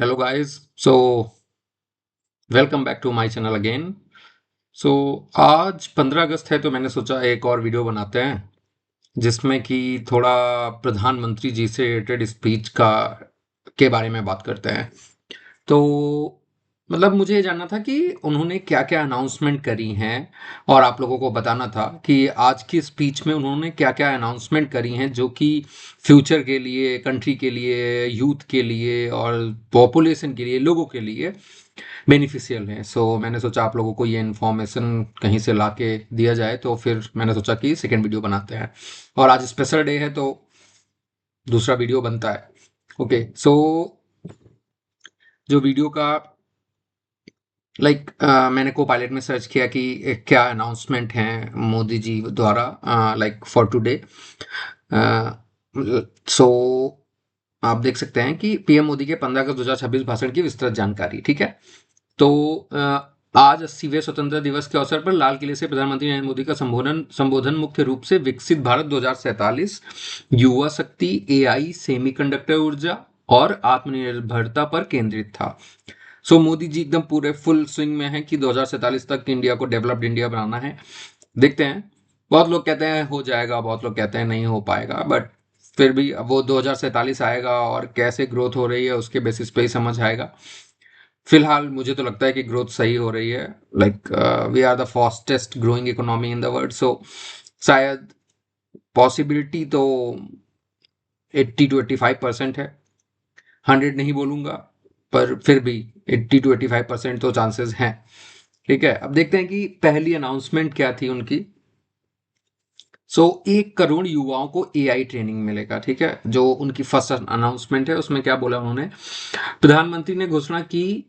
Hello guys. So welcome back to my channel again. So आज 15 अगस्त है तो मैंने सोचा एक और वीडियो बनाते हैं जिसमें कि थोड़ा प्रधानमंत्री जी से रिलेटेड स्पीच का के बारे में बात करते हैं। तो मतलब मुझे ये जानना था कि उन्होंने क्या-क्या अनाउंसमेंट करी हैं और आप लोगों को बताना था कि आज की स्पीच में उन्होंने क्या-क्या अनाउंसमेंट करी हैं जो कि फ्यूचर के लिए, कंट्री के लिए, यूथ के लिए और पॉपुलेशन के लिए, लोगों के लिए बेनिफिशियल हैं। सो मैंने सोचा आप लोगों को ये इन्फॉर्मेशन कहीं से ला के दिया जाए, तो फिर मैंने सोचा कि सेकेंड वीडियो बनाते हैं। और आज स्पेशल डे है तो दूसरा वीडियो बनता है। ओके, सो जो वीडियो का मैंने को पायलट में सर्च किया कि क्या अनाउंसमेंट हैं मोदी जी द्वारा लाइक फॉर टुडे। सो आप देख सकते हैं कि पीएम मोदी के 15 अगस्त 2026 भाषण की विस्तृत जानकारी। ठीक है, तो आज 80वें स्वतंत्रता दिवस के अवसर पर लाल किले से प्रधानमंत्री नरेंद्र मोदी का संबोधन संबोधन मुख्य रूप से विकसित भारत 2047, युवा शक्ति, एआई, सेमीकंडक्टर ऊर्जा और आत्मनिर्भरता पर केंद्रित था। सो मोदी जी एकदम पूरे फुल स्विंग में है कि 2047 तक इंडिया को डेवलप्ड इंडिया बनाना है। देखते हैं, बहुत लोग कहते हैं हो जाएगा, बहुत लोग कहते हैं नहीं हो पाएगा, बट फिर भी अब वो 2047 आएगा और कैसे ग्रोथ हो रही है उसके बेसिस पे ही समझ आएगा। फिलहाल मुझे तो लगता है कि ग्रोथ सही हो रही है। We are the fastest growing economy in the world. So शायद पॉसिबिलिटी तो 80 to 85% है। 100 नहीं बोलूंगा, पर फिर भी 80 to 85% तो चांसेस हैं। ठीक है, अब देखते हैं कि पहली अनाउंसमेंट क्या थी उनकी। 1 करोड़ युवाओं को एआई ट्रेनिंग मिलेगा। ठीक है, जो उनकी फर्स्ट अनाउंसमेंट है उसमें क्या बोला उन्होंने। प्रधानमंत्री ने घोषणा की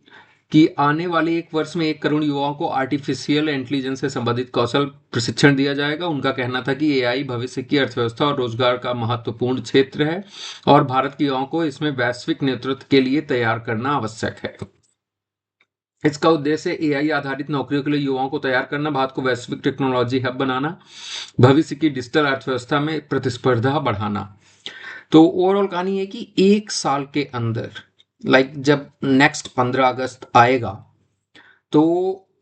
कि आने वाले 1 वर्ष में 1 करोड़ युवाओं को आर्टिफिशियल इंटेलिजेंस से संबंधित कौशल प्रशिक्षण दिया जाएगा। उनका कहना था कि एआई भविष्य की अर्थव्यवस्था और रोजगार का महत्वपूर्ण क्षेत्र है और भारत के युवाओं को इसमें वैश्विक नेतृत्व के लिए तैयार करना आवश्यक है। इसका उद्देश्य एआई आधारित नौकरियों के लिए युवाओं को तैयार करना, भारत को वैश्विक टेक्नोलॉजी हब बनाना, भविष्य की डिजिटल अर्थव्यवस्था में प्रतिस्पर्धा बढ़ाना। तो ओवरऑल कहानी है कि 1 साल के अंदर जब नेक्स्ट 15 अगस्त आएगा तो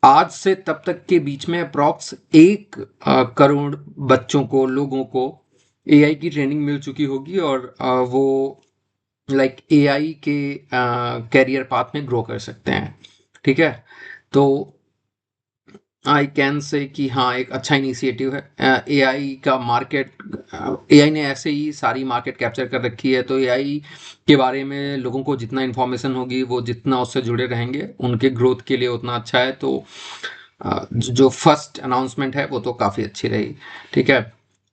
आज से तब तक के बीच में अप्रॉक्स 1 करोड़ बच्चों को, लोगों को एआई की ट्रेनिंग मिल चुकी होगी और वो एआई के कैरियर पाथ में ग्रो कर सकते हैं। ठीक है, तो आई कैन से कि हाँ एक अच्छा इनिशिएटिव है। एआई का मार्केट, एआई ने ऐसे ही सारी मार्केट कैप्चर कर रखी है, तो एआई के बारे में लोगों को जितना इन्फॉर्मेशन होगी वो जितना उससे जुड़े रहेंगे उनके ग्रोथ के लिए उतना अच्छा है। तो जो फर्स्ट अनाउंसमेंट है वो तो काफ़ी अच्छी रही। ठीक है,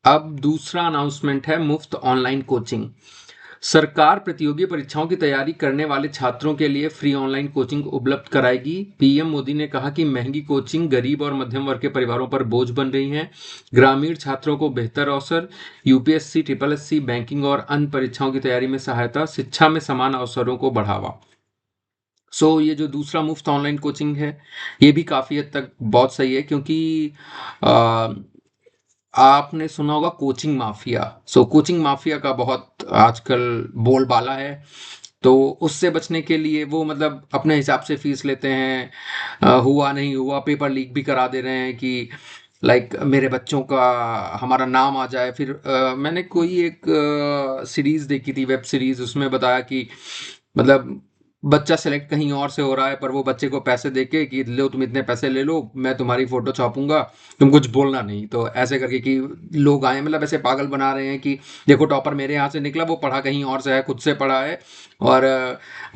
अब दूसरा अनाउंसमेंट है मुफ्त ऑनलाइन कोचिंग। सरकार प्रतियोगी परीक्षाओं की तैयारी करने वाले छात्रों के लिए फ्री ऑनलाइन कोचिंग उपलब्ध कराएगी। पीएम मोदी ने कहा कि महंगी कोचिंग गरीब और मध्यम वर्ग के परिवारों पर बोझ बन रही है। ग्रामीण छात्रों को बेहतर अवसर, यूपीएससी, ट्रिपल एससी, बैंकिंग और अन्य परीक्षाओं की तैयारी में सहायता, शिक्षा में समान अवसरों को बढ़ावा। ये जो दूसरा मुफ्त ऑनलाइन कोचिंग है ये भी काफ़ी हद तक बहुत सही है, क्योंकि आ, आपने सुना होगा कोचिंग माफिया। कोचिंग माफिया का बहुत आजकल बोलबाला है। तो उससे बचने के लिए वो मतलब अपने हिसाब से फीस लेते हैं। हुआ नहीं हुआ पेपर लीक भी करा दे रहे हैं कि मेरे बच्चों का हमारा नाम आ जाए। फिर मैंने कोई एक सीरीज देखी थी, वेब सीरीज, उसमें बताया कि मतलब बच्चा सेलेक्ट कहीं और से हो रहा है पर वो बच्चे को पैसे देके कि लो तुम इतने पैसे ले लो, मैं तुम्हारी फोटो छापूंगा, तुम कुछ बोलना नहीं। तो ऐसे करके कि लोग आए, मतलब ऐसे पागल बना रहे हैं कि देखो टॉपर मेरे यहाँ से निकला, वो पढ़ा कहीं और से है, खुद से पढ़ा है। और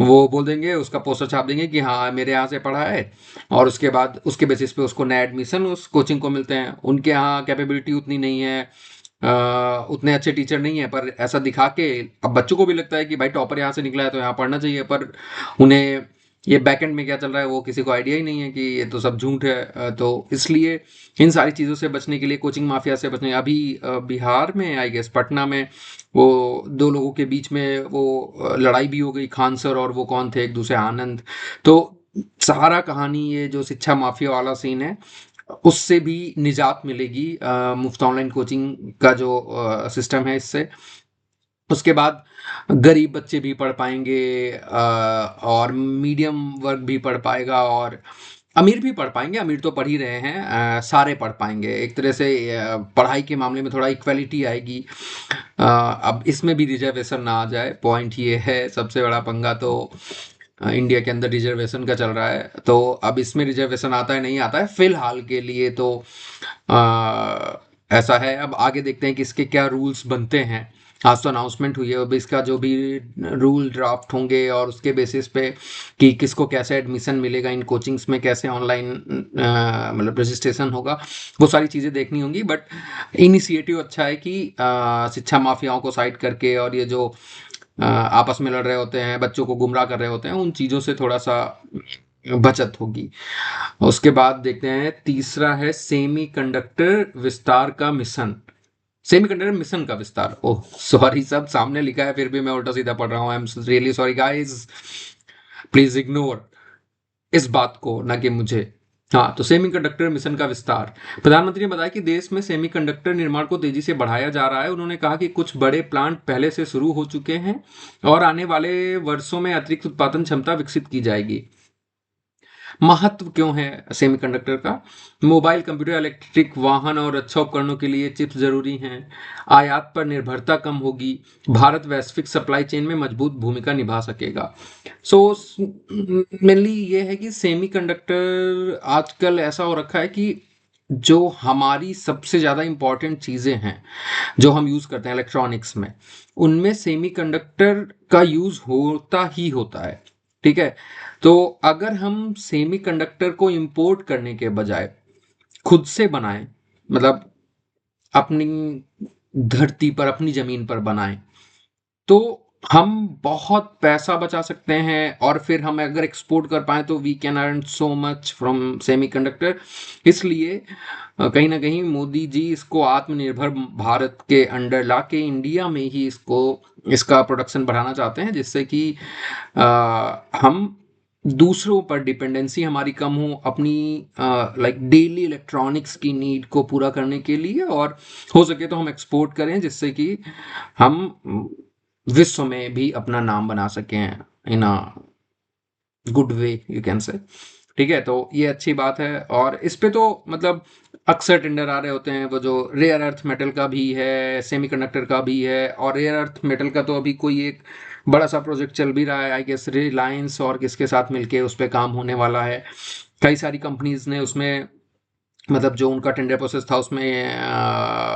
वो बोल देंगे, उसका पोस्टर छाप देंगे कि हाँ मेरे यहाँ से पढ़ा है, और उसके बाद उसके बेसिस पे उसको नया एडमिशन उस कोचिंग को मिलते हैं। उनके यहाँ कैपेबिलिटी उतनी नहीं है, उतने अच्छे टीचर नहीं है, पर ऐसा दिखा के अब बच्चों को भी लगता है कि भाई टॉपर यहाँ से निकला है तो यहाँ पढ़ना चाहिए। पर उन्हें ये बैकएंड में क्या चल रहा है वो किसी को आइडिया ही नहीं है कि ये तो सब झूठ है। तो इसलिए इन सारी चीज़ों से बचने के लिए, कोचिंग माफिया से बचने, अभी बिहार में आई गेस पटना में वो दो लोगों के बीच में वो लड़ाई भी हो गई, खान सर और वो कौन थे एक दूसरे, आनंद। तो सारा कहानी ये जो शिक्षा माफिया वाला सीन है उससे भी निजात मिलेगी मुफ्त ऑनलाइन कोचिंग का जो सिस्टम है इससे। उसके बाद गरीब बच्चे भी पढ़ पाएंगे, और मीडियम वर्ग भी पढ़ पाएगा, और अमीर भी पढ़ पाएंगे। अमीर तो पढ़ ही रहे हैं, सारे पढ़ पाएंगे एक तरह से। पढ़ाई के मामले में थोड़ा इक्वलिटी आएगी। अब इसमें भी रिजर्वेशन ना आ जाए, पॉइंट ये है सबसे बड़ा पंगा। तो इंडिया के अंदर रिजर्वेशन का चल रहा है, तो अब इसमें रिजर्वेशन आता है नहीं आता है फिलहाल के लिए तो ऐसा है। अब आगे देखते हैं कि इसके क्या रूल्स बनते हैं। आज तो अनाउंसमेंट हुई है, अब इसका जो भी रूल ड्राफ्ट होंगे और उसके बेसिस पे कि किसको कैसे एडमिशन मिलेगा इन कोचिंग्स में, कैसे ऑनलाइन मतलब रजिस्ट्रेशन होगा, वो सारी चीज़ें देखनी होंगी। बट इनिशिएटिव अच्छा है कि शिक्षा माफियाओं को साइड करके, और ये जो आपस में लड़ रहे होते हैं, बच्चों को गुमराह कर रहे होते हैं, उन चीज़ों से थोड़ा सा बचत होगी। उसके बाद देखते हैं, तीसरा है सेमी कंडक्टर विस्तार का मिशन। सेमी कंडक्टर मिशन का विस्तार, ओह सॉरी, सब सामने लिखा है फिर भी मैं उल्टा सीधा पढ़ रहा हूँ। I am really sorry guys, please ignore इस बात को, ना कि मुझे। हाँ, तो सेमीकंडक्टर मिशन का विस्तार। प्रधानमंत्री ने बताया कि देश में सेमीकंडक्टर निर्माण को तेजी से बढ़ाया जा रहा है। उन्होंने कहा कि कुछ बड़े प्लांट पहले से शुरू हो चुके हैं और आने वाले वर्षों में अतिरिक्त उत्पादन क्षमता विकसित की जाएगी। महत्व क्यों है सेमीकंडक्टर का? मोबाइल, कंप्यूटर, इलेक्ट्रिक वाहन और रक्षा उपकरणों के लिए चिप्स जरूरी हैं। आयात पर निर्भरता कम होगी। भारत वैश्विक सप्लाई चेन में मजबूत भूमिका निभा सकेगा। सो मेनली ये है कि सेमीकंडक्टर आजकल ऐसा हो रखा है कि जो हमारी सबसे ज़्यादा इम्पॉर्टेंट चीज़ें हैं जो हम यूज़ करते हैं इलेक्ट्रॉनिक्स में, उनमें सेमीकंडक्टर का यूज़ होता ही होता है। ठीक है, तो अगर हम सेमीकंडक्टर को इंपोर्ट करने के बजाय खुद से बनाएं, मतलब अपनी धरती पर, अपनी ज़मीन पर बनाएं, तो हम बहुत पैसा बचा सकते हैं। और फिर हम अगर एक्सपोर्ट कर पाएँ तो we can earn so much from semiconductor. इसलिए कहीं न कहीं मोदी जी इसको आत्मनिर्भर भारत के अंडर लाके इंडिया में ही इसका प्रोडक्शन बढ़ाना चाहते हैं, जिससे कि हम दूसरों पर डिपेंडेंसी हमारी कम हो, अपनी लाइक डेली इलेक्ट्रॉनिक्स की नीड को पूरा करने के लिए, और हो सके तो हम एक्सपोर्ट करें, जिससे कि हम विश्व में भी अपना नाम बना सकें in a good way, you can say. ठीक है, तो ये अच्छी बात है। और इस पे तो मतलब अक्सर टेंडर आ रहे होते हैं। वो जो रेयर अर्थ मेटल का भी है, सेमीकंडक्टर का भी है, और रेयर अर्थ मेटल का तो अभी कोई एक बड़ा सा प्रोजेक्ट चल भी रहा है, आई गेस रिलायंस और किसके साथ मिलके उस पर काम होने वाला है। कई सारी कंपनीज ने उसमें, मतलब जो उनका टेंडर प्रोसेस था उसमें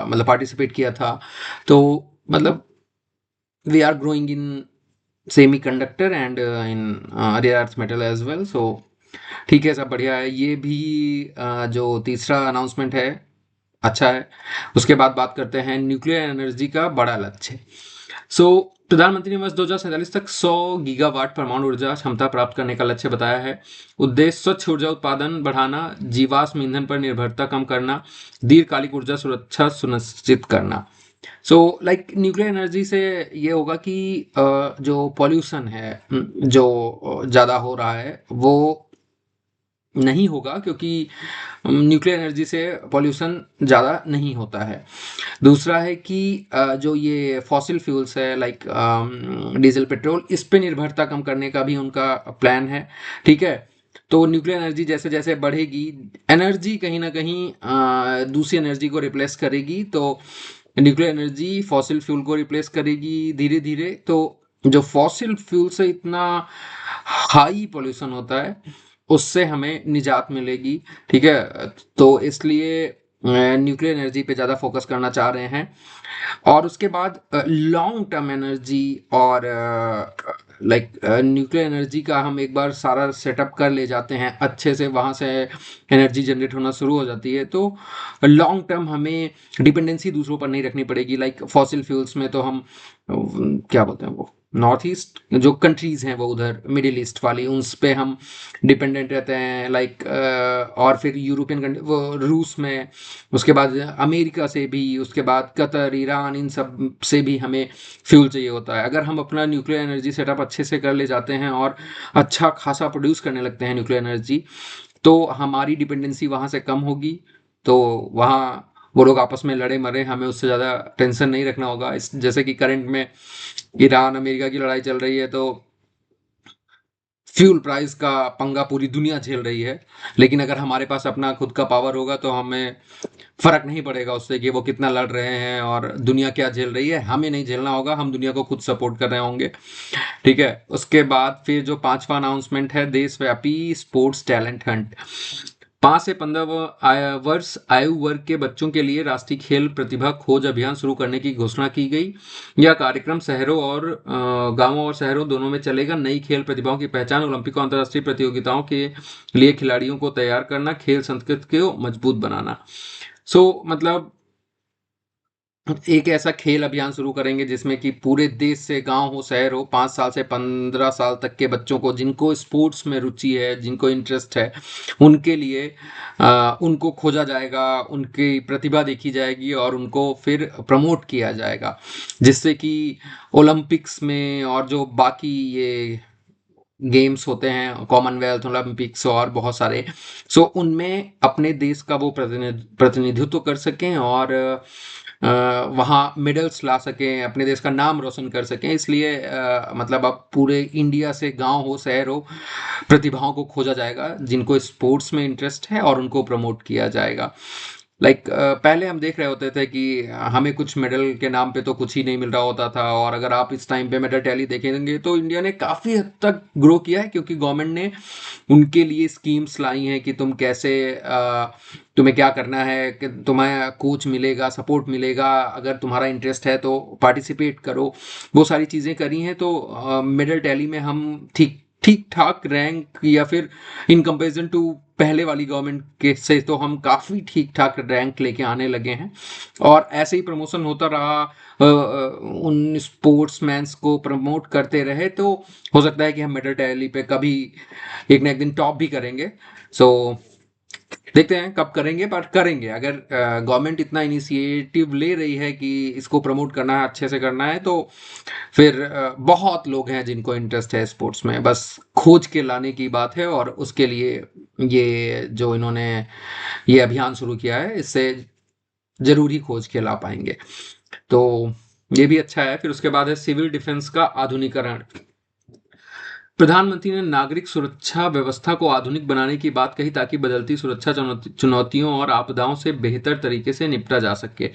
मतलब पार्टिसिपेट किया था। तो मतलब we are growing in semiconductor and in rare earth metal as well. So ठीक है, सब बढ़िया है। ये भी जो तीसरा अनाउंसमेंट है अच्छा है। उसके बाद बात करते हैं न्यूक्लियर एनर्जी का बड़ा लक्ष्य। सो प्रधानमंत्री ने वर्ष 2047 तक 100 गीगावाट परमाणु ऊर्जा क्षमता प्राप्त करने का लक्ष्य बताया है। उद्देश्य स्वच्छ ऊर्जा उत्पादन बढ़ाना, जीवाश्म ईंधन पर निर्भरता कम करना, दीर्घकालिक ऊर्जा सुरक्षा सुनिश्चित करना। सो लाइक न्यूक्लियर एनर्जी से ये होगा कि जो पॉल्यूशन है, जो ज़्यादा हो रहा है, वो नहीं होगा, क्योंकि न्यूक्लियर एनर्जी से पॉल्यूशन ज़्यादा नहीं होता है। दूसरा है कि जो ये फॉसिल फ्यूल्स है लाइक डीजल, पेट्रोल, इस पे निर्भरता कम करने का भी उनका प्लान है। ठीक है, तो न्यूक्लियर एनर्जी जैसे जैसे बढ़ेगी, एनर्जी कहीं ना कहीं दूसरी एनर्जी को रिप्लेस करेगी। तो न्यूक्लियर एनर्जी फॉसिल फ्यूल को रिप्लेस करेगी धीरे धीरे। तो जो फॉसिल फ्यूल से इतना हाई पोल्यूशन होता है, उससे हमें निजात मिलेगी। ठीक है, तो इसलिए न्यूक्लियर एनर्जी पे ज़्यादा फोकस करना चाह रहे हैं। और उसके बाद लॉन्ग टर्म एनर्जी, और लाइक न्यूक्लियर एनर्जी का हम एक बार सारा सेटअप कर ले जाते हैं अच्छे से, वहाँ से एनर्जी जनरेट होना शुरू हो जाती है, तो लॉन्ग टर्म हमें डिपेंडेंसी दूसरों पर नहीं रखनी पड़ेगी। लाइक फॉसिल फ्यूल्स में तो हम क्या बोलते हैं, वो नॉर्थ ईस्ट जो कंट्रीज़ हैं, वो उधर मिडिल ईस्ट वाली, उन पे हम डिपेंडेंट रहते हैं। लाइक और फिर यूरोपियन कंट्री, वो रूस में, उसके बाद अमेरिका से भी, उसके बाद कतर, ईरान, इन सब से भी हमें फ्यूल चाहिए होता है। अगर हम अपना न्यूक्लियर एनर्जी सेटअप अच्छे से कर ले जाते हैं और अच्छा खासा प्रोड्यूस करने लगते हैं न्यूक्लियर एनर्जी, तो हमारी डिपेंडेंसी वहाँ से कम होगी। तो वहाँ वो लोग आपस में लड़े मरे, हमें उससे ज़्यादा टेंशन नहीं रखना होगा। जैसे कि करंट में ईरान अमेरिका की लड़ाई चल रही है, तो फ्यूल प्राइस का पंगा पूरी दुनिया झेल रही है। लेकिन अगर हमारे पास अपना खुद का पावर होगा तो हमें फर्क नहीं पड़ेगा उससे कि वो कितना लड़ रहे हैं और दुनिया क्या झेल रही है, हमें नहीं झेलना होगा, हम दुनिया को खुद सपोर्ट कर रहे होंगे। ठीक है, उसके बाद फिर जो पांचवा अनाउंसमेंट है, देशव्यापी स्पोर्ट्स टैलेंट हंट। 5 से 15 वर्ष आयु वर्ग के बच्चों के लिए राष्ट्रीय खेल प्रतिभा खोज अभियान शुरू करने की घोषणा की गई। यह कार्यक्रम शहरों और गांवों और शहरों दोनों में चलेगा। नई खेल प्रतिभाओं की पहचान, ओलंपिक और अंतर्राष्ट्रीय प्रतियोगिताओं के लिए खिलाड़ियों को तैयार करना, खेल संस्कृति को मजबूत बनाना। मतलब एक ऐसा खेल अभियान शुरू करेंगे जिसमें कि पूरे देश से, गांव हो शहर हो, 5 साल से 15 साल तक के बच्चों को, जिनको स्पोर्ट्स में रुचि है, जिनको इंटरेस्ट है, उनके लिए उनको खोजा जाएगा, उनकी प्रतिभा देखी जाएगी और उनको फिर प्रमोट किया जाएगा, जिससे कि ओलंपिक्स में और जो बाकी ये गेम्स होते हैं, कॉमनवेल्थ, ओलंपिक्स और बहुत सारे, उनमें अपने देश का वो प्रतिनिधित्व कर सकें और वहाँ मेडल्स ला सकें, अपने देश का नाम रोशन कर सकें। इसलिए मतलब अब पूरे इंडिया से, गांव हो शहर हो, प्रतिभाओं को खोजा जाएगा जिनको स्पोर्ट्स में इंटरेस्ट है और उनको प्रमोट किया जाएगा। पहले हम देख रहे होते थे कि हमें कुछ मेडल के नाम पे तो कुछ ही नहीं मिल रहा होता था, और अगर आप इस टाइम पे मेडल टैली देखेंगे तो इंडिया ने काफ़ी हद तक ग्रो किया है, क्योंकि गवर्नमेंट ने उनके लिए स्कीम्स लाई हैं कि तुम कैसे तुम्हें क्या करना है, कि तुम्हें कोच मिलेगा, सपोर्ट मिलेगा, अगर तुम्हारा इंटरेस्ट है तो पार्टिसिपेट करो। वो सारी चीज़ें करी हैं, तो मेडल टैली में हम ठीक ठीक ठाक रैंक, या फिर इन कंपैरिजन टू पहले वाली गवर्नमेंट के से, तो हम काफ़ी ठीक ठाक रैंक लेके आने लगे हैं। और ऐसे ही प्रमोशन होता रहा, उन स्पोर्ट्समैन्स को प्रमोट करते रहे, तो हो सकता है कि हम मेडल टैली पे कभी एक ना एक दिन टॉप भी करेंगे। सो देखते हैं कब करेंगे, पर करेंगे। अगर गवर्नमेंट इतना इनिशिएटिव ले रही है कि इसको प्रमोट करना है, अच्छे से करना है, तो फिर बहुत लोग हैं जिनको इंटरेस्ट है स्पोर्ट्स में, बस खोज के लाने की बात है। और उसके लिए ये जो इन्होंने ये अभियान शुरू किया है, इससे जरूर ही खोज के ला पाएंगे। तो ये भी अच्छा है। फिर उसके बाद है सिविल डिफेंस का आधुनिकरण। प्रधानमंत्री ने नागरिक सुरक्षा व्यवस्था को आधुनिक बनाने की बात कही, ताकि बदलती सुरक्षा चुनौतियों और आपदाओं से बेहतर तरीके से निपटा जा सके।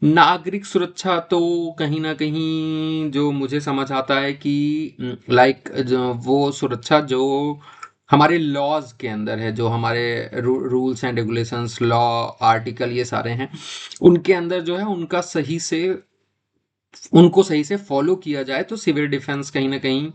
नागरिक सुरक्षा तो कहीं ना कहीं जो मुझे समझ आता है कि जो वो सुरक्षा जो हमारे लॉज के अंदर है, जो हमारे rules and regulations, law, article, ये सारे हैं, उनके अंदर जो है उनको सही से फॉलो किया जाए, तो सिविल डिफेंस कहीं ना कहीं,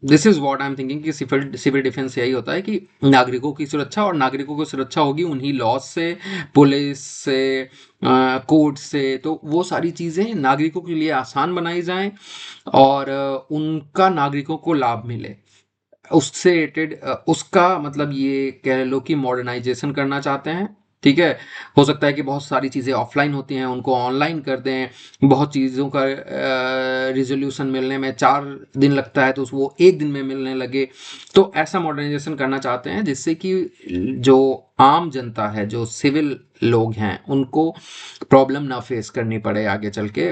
this is what I am thinking, कि सिविल डिफेंस यही होता है कि नागरिकों की सुरक्षा, और नागरिकों की सुरक्षा होगी उन्हीं लॉज से, पुलिस से, कोर्ट से। तो वो सारी चीज़ें नागरिकों के लिए आसान बनाई जाएं और उनका नागरिकों को लाभ मिले, उससे रिलेटेड, उसका मतलब ये कह लो कि मॉडर्नाइजेशन करना चाहते हैं। ठीक है, हो सकता है कि बहुत सारी चीज़ें ऑफलाइन होती हैं, उनको ऑनलाइन कर दें। बहुत चीज़ों का रिजोल्यूशन मिलने में 4 दिन लगता है, तो वो 1 दिन में मिलने लगे। तो ऐसा मॉडर्नाइजेशन करना चाहते हैं जिससे कि जो आम जनता है, जो सिविल लोग हैं, उनको प्रॉब्लम ना फेस करनी पड़े आगे चल के,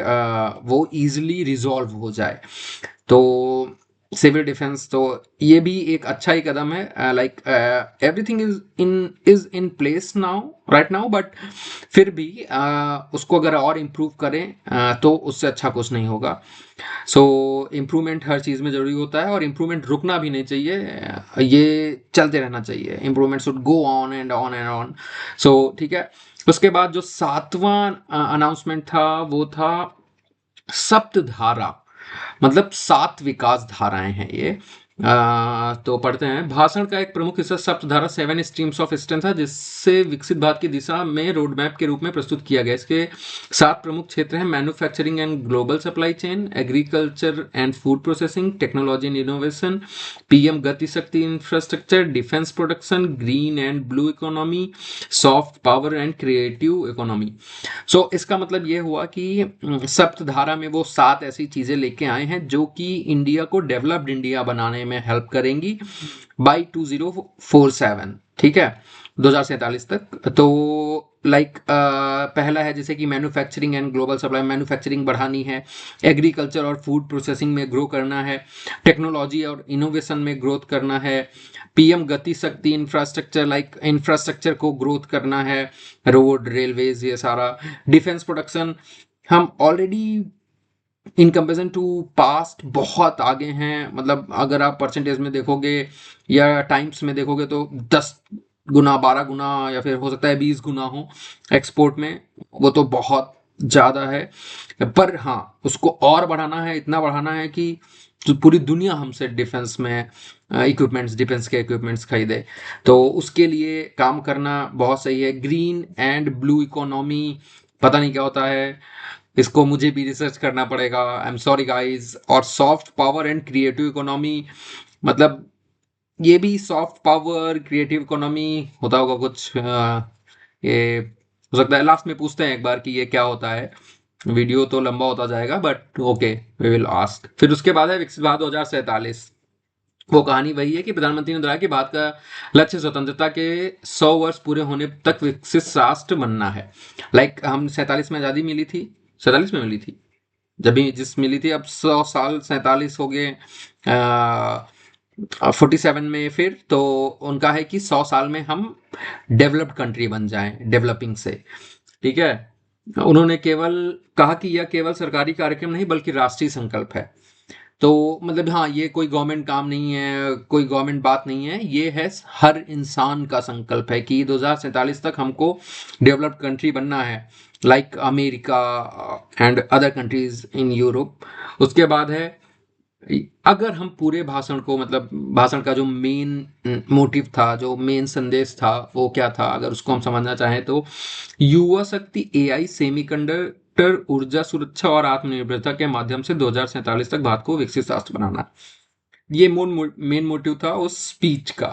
वो इजीली रिजॉल्व हो जाए। तो सिविल डिफेंस, तो ये भी एक अच्छा ही कदम है। Like everything is in place now, right now, but फिर भी उसको अगर और इम्प्रूव करें तो उससे अच्छा कुछ नहीं होगा। सो इम्प्रूवमेंट हर चीज़ में ज़रूरी होता है, और इम्प्रूवमेंट रुकना भी नहीं चाहिए, ये चलते रहना चाहिए। Improvement should go on and on and on. So ठीक है, उसके बाद जो 7वां अनाउंसमेंट था, वो था सप्तधारा। मतलब 7 विकास धाराएं हैं ये। तो पढ़ते हैं। भाषण का एक प्रमुख हिस्सा सप्तधारा, 7 स्ट्रीम्स ऑफ स्ट्रेंथ था, जिससे विकसित भारत की दिशा में रोड मैप के रूप में प्रस्तुत किया गया। इसके 7 प्रमुख क्षेत्र हैं: manufacturing and global supply chain, agriculture and food processing, technology and innovation, PM Gati Shakti infrastructure, defence production, green and blue economy, soft power and creative economy. इसका मतलब ये हुआ कि सप्तधारा में वो 7 ऐसी चीजें लेके आए हैं जो कि इंडिया को डेवलप्ड इंडिया बनाने में हेल्प करेंगी बाई 2047, ठीक है, 2047 तक। तो लाइक पहला है जैसे कि manufacturing and global supply, manufacturing बढ़ानी है, एग्रीकल्चर और फूड प्रोसेसिंग में ग्रो करना है, टेक्नोलॉजी और इनोवेशन में ग्रोथ करना है, PM Gati Shakti infrastructure, like infrastructure को ग्रोथ करना है, रोड रेलवेज ये सारा, डिफेंस प्रोडक्शन। हम already in comparison to past बहुत आगे हैं, मतलब अगर आप परसेंटेज में देखोगे या टाइम्स में देखोगे तो 10 गुना, 12 गुना, या फिर हो सकता है 20 गुना हो एक्सपोर्ट में, वो तो बहुत ज़्यादा है। पर हाँ, उसको और बढ़ाना है, इतना बढ़ाना है कि जो पूरी दुनिया हमसे डिफेंस में इक्विपमेंट्स, डिफेंस के इक्विपमेंट्स खरीदे। तो उसके लिए काम करना बहुत सही है। ग्रीन एंड ब्लू इकोनॉमी, पता नहीं क्या होता है, इसको मुझे भी रिसर्च करना पड़ेगा, आई एम सॉरी गाइस। और soft power and creative economy, मतलब ये भी सॉफ्ट पावर क्रिएटिव इकोनॉमी होता होगा कुछ, ये हो सकता है लास्ट में पूछते हैं एक बार कि ये क्या होता है, वीडियो तो लंबा होता जाएगा, but okay we will ask. फिर उसके बाद है विकसित भारत 2047। वो कहानी वही है कि प्रधानमंत्री ने दोहराया कि भारत का लक्ष्य स्वतंत्रता के 100 वर्ष पूरे होने तक विकसित राष्ट्र बनना है। लाइक हम 47 में आज़ादी मिली थी, 47 में मिली थी जब भी जिस मिली थी, अब 100 साल 47 हो गए 47 में, फिर तो उनका है कि 100 साल में हम डेवलप्ड कंट्री बन जाएं, डेवलपिंग से, ठीक है। उन्होंने केवल कहा कि यह केवल सरकारी कार्यक्रम नहीं बल्कि राष्ट्रीय संकल्प है। तो मतलब हाँ, ये कोई गवर्नमेंट काम नहीं है, कोई गवर्नमेंट बात नहीं है, ये है हर इंसान का संकल्प है कि 2047 तक हमको डेवलप्ड कंट्री बनना है, like America and other countries in Europe. उसके बाद है, अगर हम पूरे भाषण को, मतलब भाषण का जो मेन मोटिव था, जो मेन संदेश था, वो क्या था, अगर उसको हम समझना चाहें तो युवा शक्ति, एआई, सेमीकंडक्टर, ऊर्जा सुरक्षा और आत्मनिर्भरता के माध्यम से 2047 तक भारत को विकसित राष्ट्र बनाना। ये मेन मोटिव था उस स्पीच का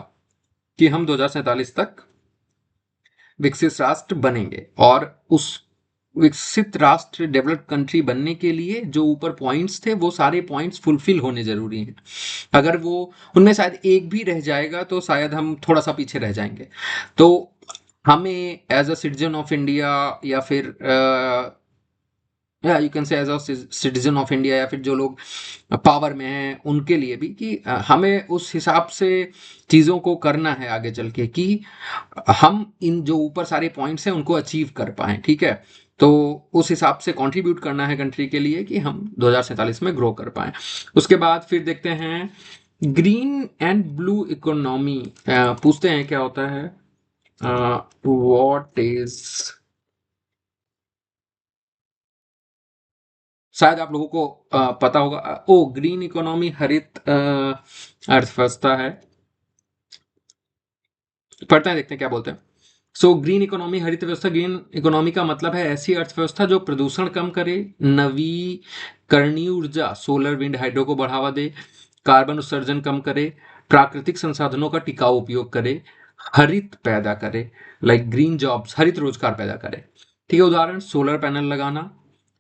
कि हम 2047 तक विकसित राष्ट्र बनेंगे। और उस विकसित राष्ट्र, डेवलप्ड कंट्री बनने के लिए जो ऊपर पॉइंट्स थे, वो सारे पॉइंट्स फुलफिल होने जरूरी हैं। अगर वो उनमें शायद एक भी रह जाएगा तो शायद हम थोड़ा सा पीछे रह जाएंगे। तो हमें as a citizen of India, या फिर या you can say as a citizen of India, या फिर जो लोग पावर में हैं उनके लिए भी, कि हमें उस हिसाब से चीज़ों को करना है आगे चल के, कि हम इन जो ऊपर सारे पॉइंट्स हैं उनको अचीव कर पाएं, ठीक है। तो उस हिसाब से कंट्रीब्यूट करना है कंट्री के लिए कि हम 2047 में ग्रो कर पाएं। उसके बाद फिर देखते हैं ग्रीन एंड ब्लू इकोनॉमी, पूछते हैं क्या होता है, व्हाट इज, शायद आप लोगों को पता होगा। ओ, ग्रीन इकोनॉमी हरित अर्थव्यवस्था है, पढ़ते हैं देखते हैं क्या बोलते हैं। सो ग्रीन इकोनॉमी, हरित व्यवस्था। ग्रीन इकोनॉमी का मतलब है ऐसी अर्थव्यवस्था जो प्रदूषण कम करे, नवीकरणीय ऊर्जा, सोलर, विंड, हाइड्रो को बढ़ावा दे, कार्बन उत्सर्जन कम करे, प्राकृतिक संसाधनों का टिकाऊ उपयोग करे, हरित पैदा करे, लाइक ग्रीन जॉब्स, हरित रोजगार पैदा करे, ठीक है। उदाहरण, सोलर पैनल लगाना,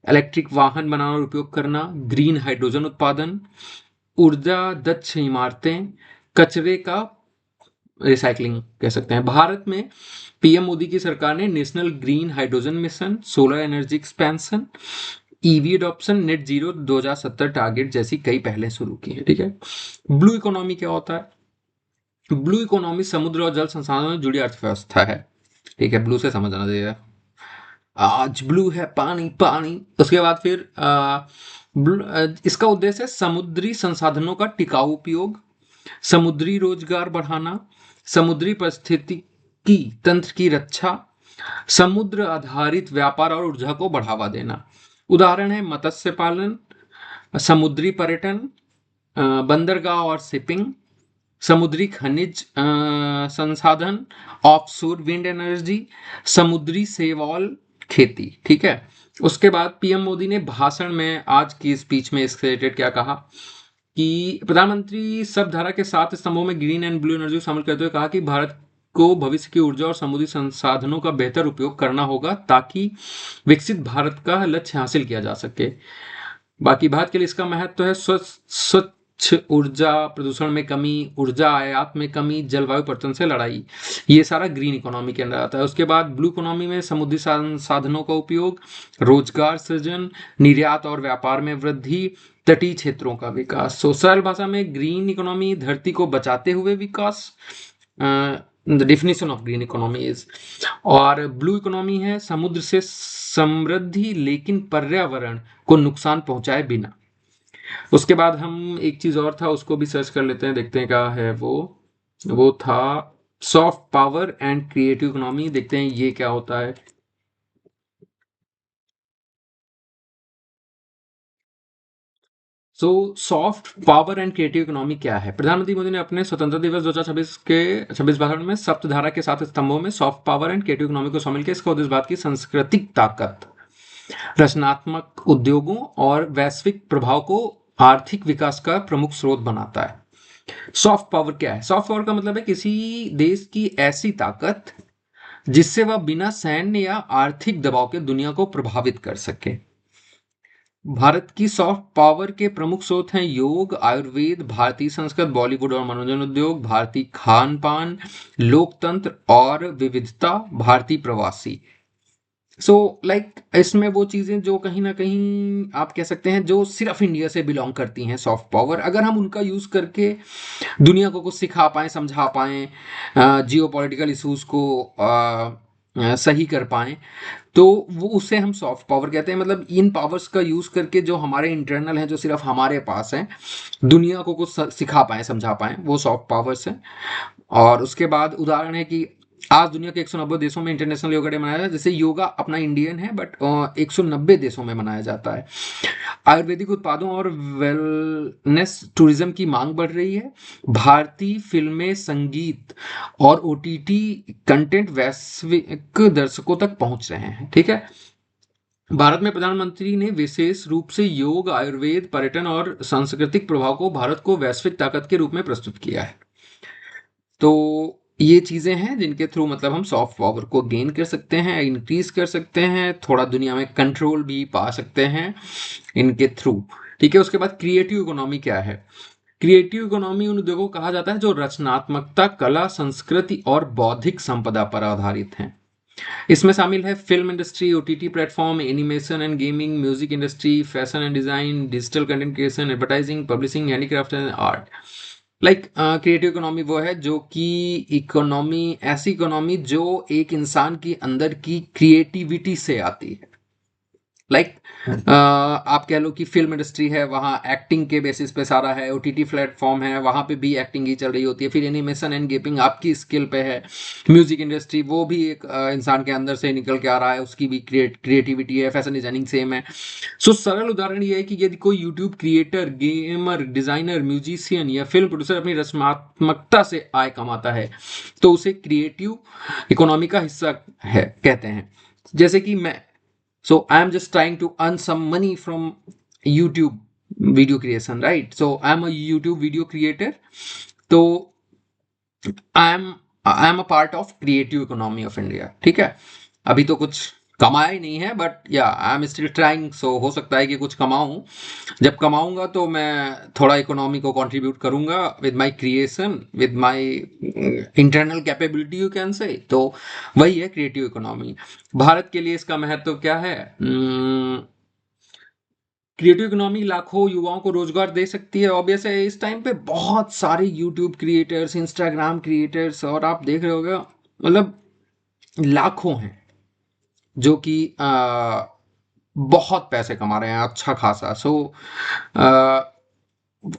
इलेक्ट्रिक वाहन बनाना और उपयोग करना, ग्रीन हाइड्रोजन उत्पादन, ऊर्जा दक्ष इमारतें, कचरे का रिसाइकलिंग कह सकते हैं। भारत में पीएम मोदी की सरकार ने national green hydrogen mission, solar energy expansion, EV adoption, net zero 2070 target जैसी कई पहले शुरू की है, ठीक है। ब्लू इकोनॉमी क्या होता है? ब्लू इकोनॉमी समुद्र और जल संसाधनों से जुड़ी अर्थव्यवस्था है, ठीक है। ब्लू से समझना चाहिए, आज ब्लू है पानी पानी। उसके बाद फिर इसका उद्देश्य है समुद्री संसाधनों का टिकाऊ उपयोग, समुद्री रोजगार बढ़ाना, समुद्री पारिस्थितिकी तंत्र की रक्षा, समुद्र आधारित व्यापार और ऊर्जा को बढ़ावा देना। उदाहरण है मत्स्य पालन, समुद्री पर्यटन, बंदरगाह और शिपिंग, समुद्री खनिज संसाधन, ऑफशोर विंड एनर्जी, समुद्री शैवाल खेती, ठीक है। उसके बाद पीएम मोदी ने भाषण में, आज की स्पीच में इससे रिलेटेड क्या कहा कि प्रधानमंत्री सब धारा के 7 स्तंभों में ग्रीन एंड ब्लू एनर्जी शामिल करते हुए कहा कि भारत को भविष्य की ऊर्जा और समुद्री संसाधनों का बेहतर उपयोग करना होगा ताकि विकसित भारत का लक्ष्य हासिल किया जा सके। बाकी भारत के लिए इसका महत्व है स्वच्छ ऊर्जा, प्रदूषण में कमी, ऊर्जा आयात में कमी, जलवायु परिवर्तन से लड़ाई, ये सारा ग्रीन इकोनॉमी के अंदर आता है। उसके बाद ब्लू इकोनॉमी में समुद्री साधनों का उपयोग, रोजगार सृजन, निर्यात और व्यापार में वृद्धि, तटीय क्षेत्रों का विकास। सो सरल भाषा में ग्रीन इकोनॉमी धरती को बचाते हुए विकास, the definition of green economy is. और ब्लू इकोनॉमी है समुद्र से समृद्धि लेकिन पर्यावरण को नुकसान पहुंचाए बिना। उसके बाद हम एक चीज और था उसको भी सर्च कर लेते हैं, देखते हैं क्या है वो था soft power and creative economy. देखते हैं ये क्या होता है। So soft power and creative economy क्या है? प्रधानमंत्री मोदी ने अपने स्वतंत्रता दिवस 2026 के 26 भाषण में सप्तधारा के 7 स्तंभों में soft power and creative economy को शामिल किया। इसका उद्देश्य भारत की सांस्कृतिक ताकत, रचनात्मक उद्योगों और वैश्विक प्रभाव को आर्थिक विकास का प्रमुख स्रोत बनाता है। सॉफ्ट पावर क्या है? सॉफ्ट पावर का मतलब है किसी देश की ऐसी ताकत जिससे वह बिना सैन्य या आर्थिक दबाव के दुनिया को प्रभावित कर सके। भारत की सॉफ्ट पावर के प्रमुख स्रोत हैं योग, आयुर्वेद, भारतीय संस्कृत, बॉलीवुड और मनोरंजन उद्योग, भारतीय खान पान, लोकतंत्र और विविधता, भारतीय प्रवासी। सो लाइक इसमें वो चीजें जो कहीं ना कहीं आप कह सकते हैं जो सिर्फ इंडिया से बिलोंग करती हैं, सॉफ्ट पावर, अगर हम उनका यूज करके दुनिया को कुछ सिखा पाएं, समझा पाएं, जियो पॉलिटिकल इशूज को सही कर पाएं, तो वो उसे हम सॉफ्ट पावर कहते हैं। मतलब इन पावर्स का यूज करके जो हमारे इंटरनल हैं, जो सिर्फ हमारे पास हैं, दुनिया को कुछ सिखा पाएं, समझा पाएं, वो सॉफ्ट पावर्स हैं। और उसके बाद उदाहरण है कि आज दुनिया के 190 देशों में इंटरनेशनल योगा डे मनाया जाता है। जैसे योगा अपना इंडियन है बट 190 देशों में मनाया जाता है। आयुर्वेदिक उत्पादों और वेलनेस टूरिज्म की मांग बढ़ रही है। भारतीय फिल्में, संगीत और ओटीटी कंटेंट वैश्विक दर्शकों तक पहुंच रहे हैं। ठीक है। भारत में प्रधानमंत्री ने विशेष रूप से योग, आयुर्वेद, पर्यटन और सांस्कृतिक प्रभाव को भारत को वैश्विक ताकत के रूप में प्रस्तुत किया है। तो ये चीजें हैं जिनके थ्रू मतलब हम सॉफ्ट पावर को गेन कर सकते हैं, इंक्रीज कर सकते हैं, थोड़ा दुनिया में कंट्रोल भी पा सकते हैं इनके थ्रू। ठीक है। उसके बाद क्रिएटिव इकोनॉमी क्या है? क्रिएटिव इकोनॉमी उन उद्योगों को कहा जाता है जो रचनात्मकता, कला, संस्कृति और बौद्धिक संपदा पर आधारित हैं। इसमें शामिल है film industry, OTT platform, animation and gaming, music industry, fashion and design, digital content creation, advertising, publishing, handicraft and art. Like creative economy वो है जो कि इकोनॉमी, ऐसी इकोनॉमी जो एक इंसान की अंदर की क्रिएटिविटी से आती है। लाइक आप कह लो कि फिल्म इंडस्ट्री है, वहाँ एक्टिंग के बेसिस पे सारा है। ओटीटी प्लेटफॉर्म है, वहाँ पे भी एक्टिंग ही चल रही होती है। फिर एनिमेशन एंड गेमिंग आपकी स्किल पे है। म्यूजिक इंडस्ट्री वो भी एक इंसान के अंदर से निकल के आ रहा है, उसकी भी क्रिएटिविटी है। फैशन डिजाइनिंग सेम है। सो सरल उदाहरण ये है कि यदि कोई YouTube creator, gamer, designer, musician या फिल्म प्रोड्यूसर अपनी रचनात्मकता से आय कमाता है तो उसे क्रिएटिव इकोनॉमी का हिस्सा है कहते हैं। जैसे कि मैं, so I'm just trying to earn some money from YouTube video creation, right? So I'm a YouTube video creator, so I am a part of creative economy of India. ठीक है। अभी तो कुछ कमाया ही नहीं है बट या आई एम स्टिल ट्राइंग। सो हो सकता है कि कुछ कमाऊं। जब कमाऊंगा तो मैं थोड़ा इकोनॉमी को कंट्रीब्यूट करूंगा with my creation, with my internal capability you can से। तो वही है क्रिएटिव इकोनॉमी। भारत के लिए इसका महत्व क्या है? क्रिएटिव इकोनॉमी लाखों युवाओं को रोजगार दे सकती है। ऑब्वियस है इस टाइम पे बहुत सारे यूट्यूब क्रिएटर्स, इंस्टाग्राम क्रिएटर्स और आप देख रहे होगे मतलब लाखों हैं जो कि बहुत पैसे कमा रहे हैं अच्छा खासा। सो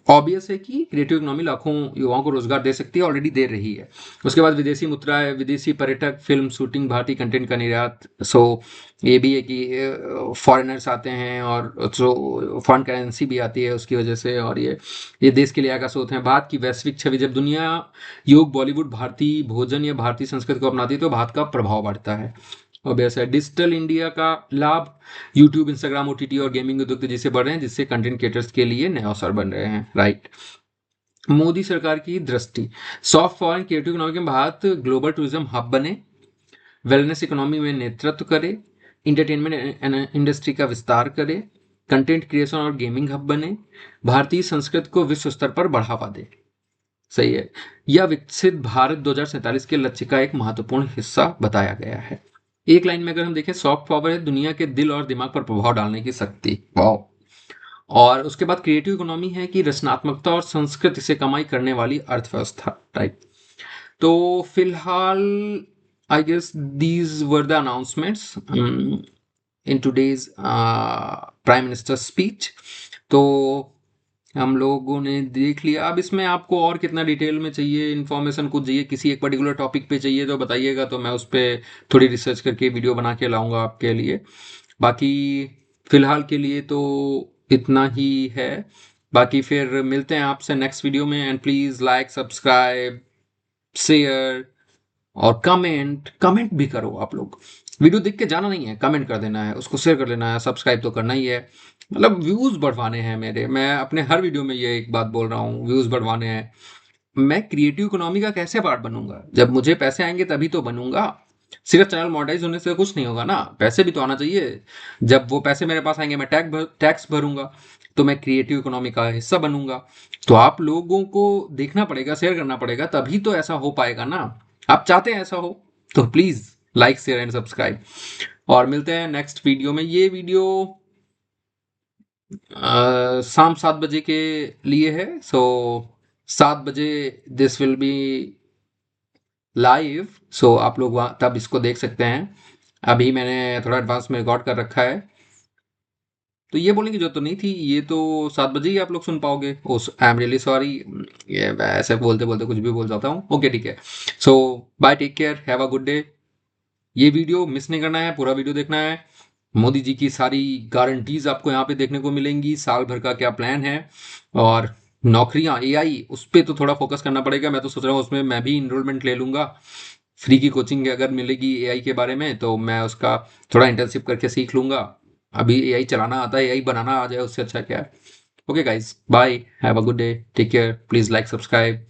ऑब्वियस है कि क्रिएटिव इकोनॉमी लाखों युवाओं को रोजगार दे सकती है, ऑलरेडी दे रही है। उसके बाद विदेशी मुद्रा है, विदेशी पर्यटक, फिल्म शूटिंग, भारतीय कंटेंट का निर्यात। सो ये भी है कि फॉरेनर्स आते हैं और जो फॉरेन करेंसी भी आती है उसकी वजह से, और ये देश के लिए आय का स्रोत है। भारत की वैश्विक छवि, जब दुनिया योग, बॉलीवुड, भारतीय भोजन या भारतीय संस्कृति को अपनाती है तो भारत का प्रभाव बढ़ता है। ऑब्वियस है। डिजिटल इंडिया का लाभ, यूट्यूब, इंस्टाग्राम, ओटीटी और गेमिंग उद्योग तेजी से बढ़ रहे हैं जिससे कंटेंट क्रिएटर्स के लिए नए अवसर बन रहे हैं। राइट। मोदी सरकार की दृष्टि, soft power and creative economy में भारत ग्लोबल टूरिज्म हब बने, वेलनेस इकोनॉमी में नेतृत्व करे, इंटरटेनमेंट इंडस्ट्री का विस्तार करे, कंटेंट क्रिएशन और गेमिंग हब बने, भारतीय संस्कृति को विश्व स्तर पर बढ़ावा दे। सही है। यह विकसित भारत 2047 के लक्ष्य का एक महत्वपूर्ण हिस्सा बताया गया है। एक लाइन में अगर हम देखें, सॉफ्ट पावर है दुनिया के दिल और दिमाग पर प्रभाव डालने की शक्ति। वाओ। और उसके बाद क्रिएटिव इकोनॉमी है कि रचनात्मकता और संस्कृति से कमाई करने वाली अर्थव्यवस्था टाइप। तो फिलहाल I guess these were the announcements in today's prime minister speech. तो हम लोगों ने देख लिया। अब इसमें आपको और कितना डिटेल में चाहिए इन्फॉर्मेशन, कुछ चाहिए किसी एक पर्टिकुलर टॉपिक पे चाहिए तो बताइएगा, तो मैं उस पर थोड़ी रिसर्च करके वीडियो बना के लाऊंगा आपके लिए। बाकी फिलहाल के लिए तो इतना ही है। बाकी फिर मिलते हैं आपसे नेक्स्ट वीडियो में। And please like, subscribe, share और कमेंट कमेंट भी करो। आप लोग वीडियो देख के जाना नहीं है, कमेंट कर देना है, उसको शेयर कर देना है, सब्सक्राइब तो करना ही है। मतलब व्यूज़ बढ़वाने हैं मेरे, मैं अपने हर वीडियो में ये एक बात बोल रहा हूँ, व्यूज़ बढ़वाने हैं। मैं क्रिएटिव इकोनॉमी का कैसे पार्ट बनूंगा? जब मुझे पैसे आएंगे तभी तो बनूंगा। सिर्फ चैनल मोनेटाइज होने से कुछ नहीं होगा ना, पैसे भी तो आना चाहिए। जब वो पैसे मेरे पास आएंगे मैं टैक्स भरूंगा, तो मैं क्रिएटिव इकोनॉमी का हिस्सा बनूंगा। तो आप लोगों को देखना पड़ेगा, शेयर करना पड़ेगा, तभी तो ऐसा हो पाएगा ना। आप चाहते हैं ऐसा हो तो please like, share and subscribe. और मिलते हैं नेक्स्ट वीडियो में। ये वीडियो शाम 7 बजे के लिए है। सो 7 बजे दिस विल बी लाइव। सो आप लोग वहाँ तब इसको देख सकते हैं। अभी मैंने थोड़ा एडवांस में रिकॉर्ड कर रखा है, तो ये बोलने की जरूरत तो नहीं थी। ये तो 7 बजे ही आप लोग सुन पाओगे। आई एम रियली सॉरी, ये मैं ऐसे बोलते बोलते कुछ भी बोल जाता हूँ। ओके ठीक है। So bye, take care, have a good day. ये वीडियो मिस नहीं करना है, पूरा वीडियो देखना है। मोदी जी की सारी गारंटीज आपको यहाँ पे देखने को मिलेंगी, साल भर का क्या प्लान है। और नौकरियां एआई, उस पर तो थोड़ा फोकस करना पड़ेगा। मैं तो सोच रहा हूँ उसमें मैं भी इनरोलमेंट ले लूंगा। फ्री की कोचिंग अगर मिलेगी एआई के बारे में तो मैं उसका थोड़ा इंटर्नशिप करके सीख लूंगा। अभी एआई चलाना आता है, एआई बनाना आ जाए, उससे अच्छा क्या है। Okay guys, bye, have a good day, take care, please like, subscribe.